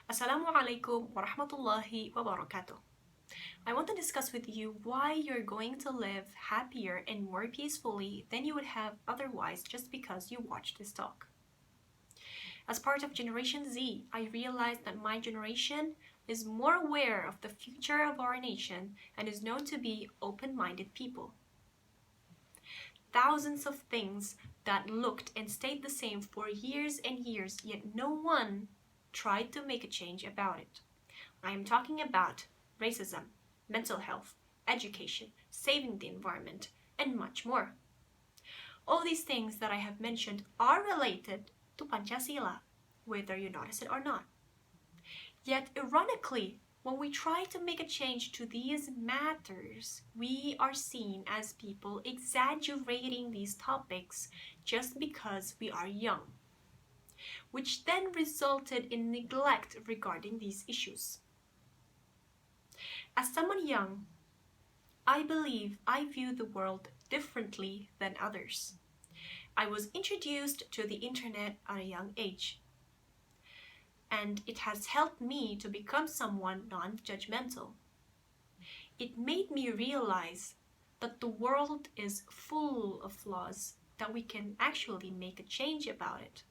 Assalamu alaikum wa rahmatullahi wa barakatuh. I want to discuss with you why you're going to live happier and more peacefully than you would have otherwise just because you watched this talk. As part of Generation Z, I realized that my generation is more aware of the future of our nation and is known to be open-minded people. Thousands of things that looked and stayed the same for years and years, yet no one tried to make a change about it. I am talking about racism, mental health, education, saving the environment, and much more. All these things that I have mentioned are related to Panchasila, whether you notice it or not. Yet, ironically, when we try to make a change to these matters, we are seen as people exaggerating these topics just because we are young, which then resulted in neglect regarding these issues. As someone young, I believe I view the world differently than others. I was introduced to the internet at a young age, and it has helped me to become someone non-judgmental. It made me realize that the world is full of flaws, that we can actually make a change about it.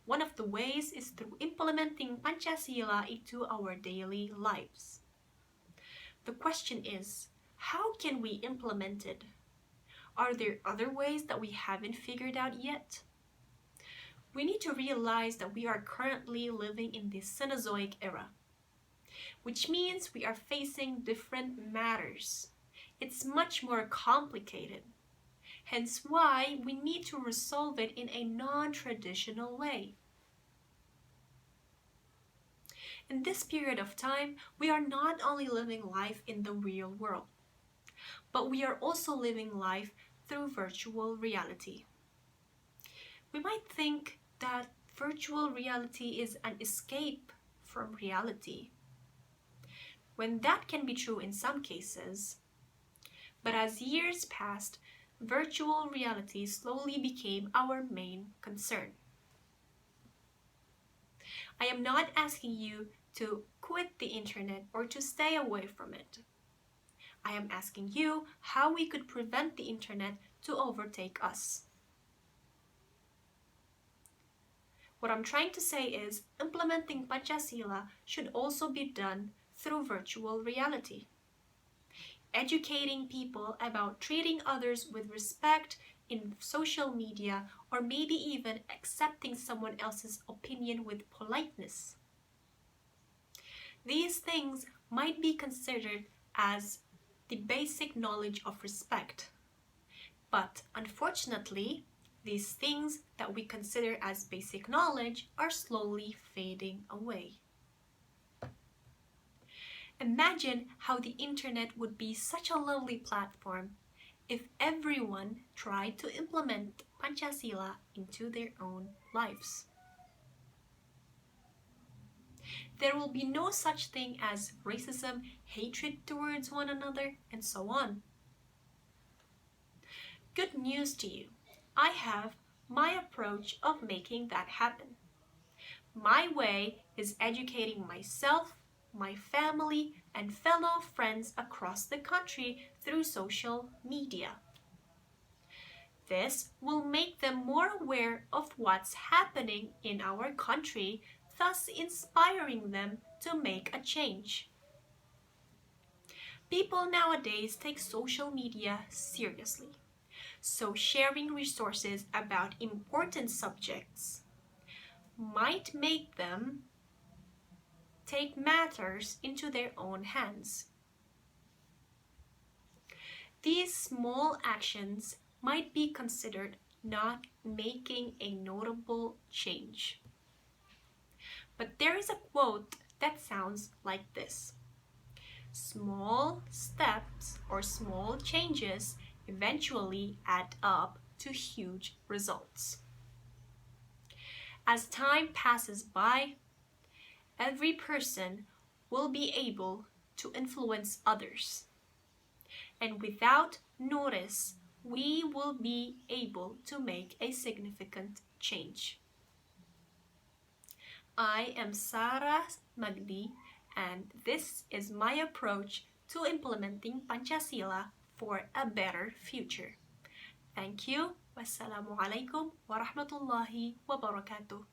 One of the ways is through implementing Panchasila into our daily lives. The question is, how can we implement it? Are there other ways that we haven't figured out yet? We need to realize that we are currently living in the Cenozoic era, which means we are facing different matters. It's much more complicated, hence why we need to resolve it in a non-traditional way. In this period of time, we are not only living life in the real world, but we are also living life through virtual reality. We might think that virtual reality is an escape from reality, when that can be true in some cases. But as years passed, virtual reality slowly became our main concern. I am not asking you to quit the internet or to stay away from it. I am asking you how we could prevent the internet to overtake us. What I'm trying to say is implementing Panchasila should also be done through virtual reality. Educating people about treating others with respect in social media, or maybe even accepting someone else's opinion with politeness. These things might be considered as the basic knowledge of respect. But unfortunately, these things that we consider as basic knowledge are slowly fading away. Imagine how the internet would be such a lovely platform if everyone tried to implement Panchasila into their own lives. There will be no such thing as racism, hatred towards one another, and so on. Good news to you. I have my approach of making that happen. My way is educating myself, my family, and fellow friends across the country through social media. This will make them more aware of what's happening in our country, thus inspiring them to make a change. People nowadays take social media seriously, so sharing resources about important subjects might make them take matters into their own hands. These small actions might be considered not making a notable change. But there is a quote that sounds like this: small steps or small changes eventually add up to huge results. As time passes by, every person will be able to influence others. And without notice, we will be able to make a significant change. I am Sarah Magdi, and this is my approach to implementing Pancasila for a better future. Thank you. Wassalamualaikum warahmatullahi wabarakatuh.